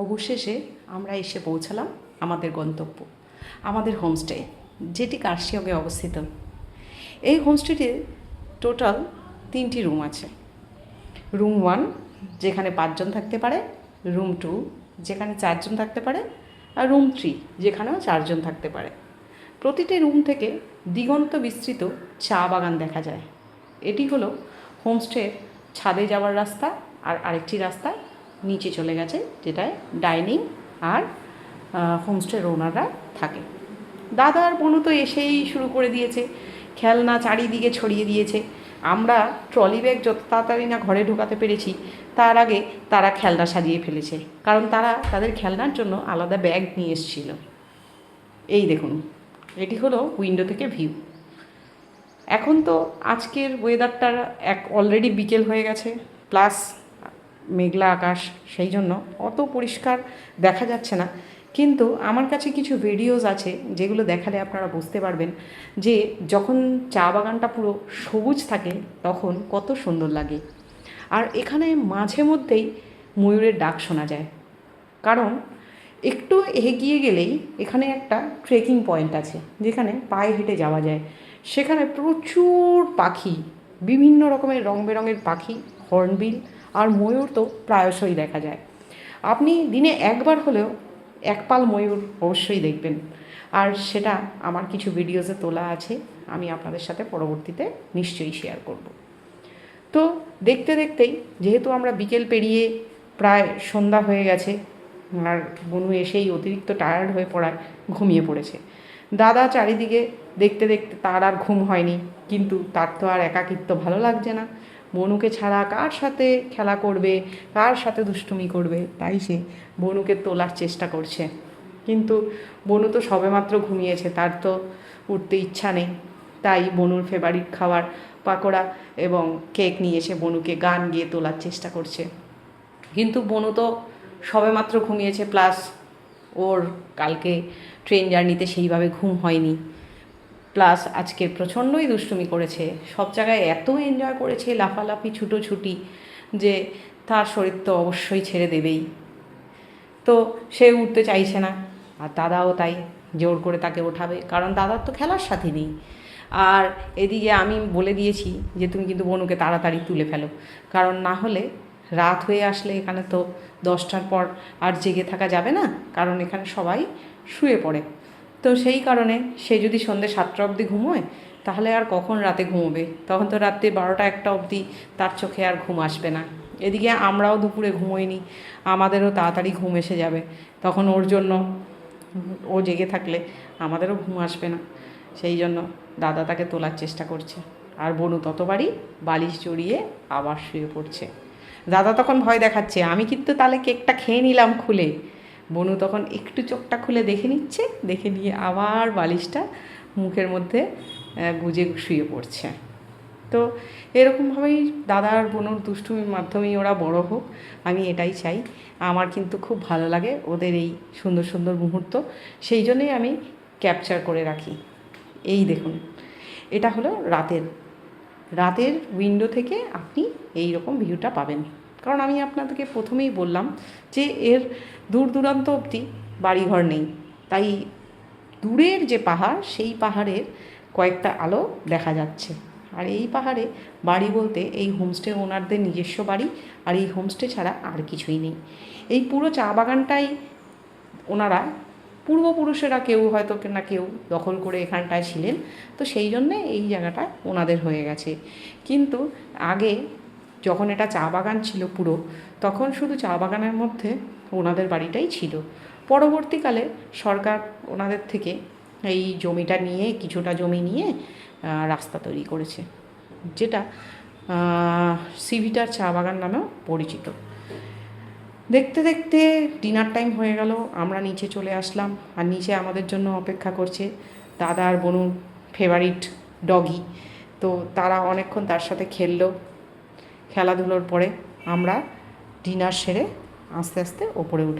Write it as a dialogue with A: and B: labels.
A: অবশেষে আমরা এসে পৌঁছালাম আমাদের গন্তব্য, আমাদের হোমস্টে, যেটি কার্শিয়ঙে অবস্থিত। এই হোমস্টেতে টোটাল 3টি রুম আছে। রুম 1 যেখানে 5 জন থাকতে পারে, রুম 2 যেখানে 4 জন থাকতে পারে, আর রুম 3 যেখানেও 4 জন থাকতে পারে। প্রতিটি রুম থেকে দিগন্ত বিস্তৃত চা বাগান দেখা যায়। এটি হলো হোমস্টের ছাদে যাওয়ার রাস্তা, আর আরেকটি রাস্তা নিচে চলে গেছে, যেটায় ডাইনিং আর হোমস্টের ওনাররা থাকে। দাদা আর বোনু তো এসেই শুরু করে দিয়েছে, খেলনা চারিদিকে ছড়িয়ে দিয়েছে। আমরা ট্রলি ব্যাগ যত তাড়াতাড়ি না ঘরে ঢোকাতে পেরেছি, তার আগে তারা খেলনা সাজিয়ে ফেলেছে, কারণ তারা তাদের খেলনার জন্য আলাদা ব্যাগ নিয়ে এসেছিল। এই দেখুন, এটি হলো উইন্ডো থেকে ভিউ। এখন তো আজকের ওয়েদারটা অলরেডি বিকেল হয়ে গেছে, প্লাস মেঘলা আকাশ, সেই জন্য অত পরিষ্কার দেখা যাচ্ছে না। কিন্তু আমার কাছে কিছু ভিডিওস আছে যেগুলো দেখালে আপনারা বুঝতে পারবেন যে যখন চা বাগানটা পুরো সবুজ থাকে তখন কত সুন্দর লাগে। আর এখানে মাঝে মধ্যেই ময়ূরের ডাক শোনা যায়, কারণ একটু এগিয়ে গেলেই এখানে একটা ট্রেকিং পয়েন্ট আছে যেখানে পায়ে হেঁটে যাওয়া যায়। সেখানে প্রচুর পাখি, বিভিন্ন রকমের রং বেরঙের পাখি, হর্নবিল আর ময়ূর তো প্রায়শই দেখা যায়। আপনি দিনে একবার হলেও একপাল ময়ূর অবশ্যই দেখবেন, আর সেটা আমার কিছু ভিডিওসে তোলা আছে, আমি আপনাদের সাথে পরবর্তীতে নিশ্চয়ই শেয়ার করব। তো দেখতে দেখতেই যেহেতু আমরা বিকেল পেরিয়ে প্রায় সন্ধ্যা হয়ে গেছে, আর বনু এসেই অতিরিক্ত টায়ার্ড হয়ে পড়ায় ঘুমিয়ে পড়েছে। দাদা চারিদিকে দেখতে দেখতে তার আর ঘুম হয়নি, কিন্তু তার তো আর একাকিত্ব ভালো লাগছে না। বনুকে ছাড়া কার সাথে খেলা করবে, কার সাথে দুষ্টুমি করবে, তাই সে বনুকে তোলার চেষ্টা করছে। কিন্তু বনু তো সবেমাত্র ঘুমিয়েছে, তার তো উঠতে ইচ্ছা নেই। তাই বনুর ফেভারিট খাবার পাকোড়া এবং কেক নিয়ে এসে বনুকে গান গেয়ে তোলার চেষ্টা করছে। কিন্তু বনু তো সবেমাত্র ঘুমিয়েছে, প্লাস ওর কালকে ট্রেন জার্নিতে সেইভাবে ঘুম হয়নি, প্লাস আজকে প্রচণ্ডই দুষ্টুমি করেছে, সব জায়গায় এত এনজয় করেছে, লাফালাফি ছুটোছুটি, যে তার শরীর তো অবশ্যই ছেড়ে দেবেই। তো সে উঠতে চাইছে না, আর দাদাও তাই জোর করে তাকে ওঠাবে, কারণ দাদার তো খেলার সাথী নেই। আর এদিকে আমি বলে দিয়েছি যে তুমি কিন্তু বনুকে তাড়াতাড়ি তুলে ফেলো, কারণ না হলে রাত হয়ে আসলে এখানে তো 10টার পর আর জেগে থাকা যাবে না, কারণ এখানে সবাই শুয়ে পড়ে। তো সেই কারণে সে যদি সন্ধ্যে 7টা অবধি ঘুমোয়, তাহলে আর কখন রাতে ঘুমোবে? তখন তো রাত্রে 12টা 1টা অবধি তার চোখে আর ঘুম আসবে না। এদিকে আমরাও দুপুরে ঘুমোইনি, আমাদেরও তাড়াতাড়ি ঘুম এসে যাবে, তখন ওর জন্য ও জেগে থাকলে আমাদেরও ঘুম আসবে না। সেই জন্য দাদা তাকে তোলার চেষ্টা করছে, আর বনু ততবারই বালিশ জড়িয়ে আবার শুয়ে পড়ছে। দাদা তখন ভয় দেখাচ্ছে, আমি কিন্তু তাহলে কেকটা খেয়ে নিলাম খুলে। বনু তখন একটু চোখটা খুলে দেখে নিচ্ছে, দেখে নিয়ে আবার বালিশটা মুখের মধ্যে গুজে শুয়ে পড়ছে। তো এরকমভাবেই দাদা আর বনুর দুষ্টুমির মাধ্যমেই ওরা বড় হোক, আমি এটাই চাই। আমার কিন্তু খুব ভালো লাগে ওদের এই সুন্দর সুন্দর মুহূর্ত, সেই জন্যই আমি ক্যাপচার করে রাখি। এই দেখুন, এটা হলো রাতের উইন্ডো থেকে আপনি এই রকম ভিউটা পাবেন। কারণ আমি আপনাদেরকে প্রথমেই বললাম যে এর দূর দূরান্ত অবধি বাড়িঘর নেই, তাই দূরের যে পাহাড়, সেই পাহাড়ের কয়েকটা আলো দেখা যাচ্ছে। আর এই পাহাড়ে বাড়ি বলতে এই হোমস্টে ওনারদের নিজস্ব বাড়ি, আর এই হোমস্টে ছাড়া আর কিছুই নেই। এই পুরো চা বাগানটাই ওনারা পূর্বপুরুষেরা কেউ হয়তো না কেউ দখল করে এখানটায় ছিলেন, তো সেই জন্যে এই জায়গাটা ওনাদের হয়ে গেছে। কিন্তু আগে যখন এটা চা বাগান ছিল পুরো, তখন শুধু চা বাগানের মধ্যে ওনাদের বাড়িটাই ছিল। পরবর্তীকালে সরকার ওনাদের থেকে এই জমিটা নিয়ে, কিছুটা জমি নিয়ে রাস্তা তৈরি করেছে, যেটা সিভিটার চা বাগান নামেও পরিচিত। দেখতে দেখতে ডিনার টাইম হয়ে গেল, আমরা নিচে চলে আসলাম, আর নিচে আমাদের জন্য অপেক্ষা করছে দাদা আর বনুর ফেভারিট ডগি। তো তারা অনেকক্ষণ তার সাথে খেললো। খেলাধুলোর পরে আমরা ডিনার সেরে আস্তে আস্তে ওপরে উঠে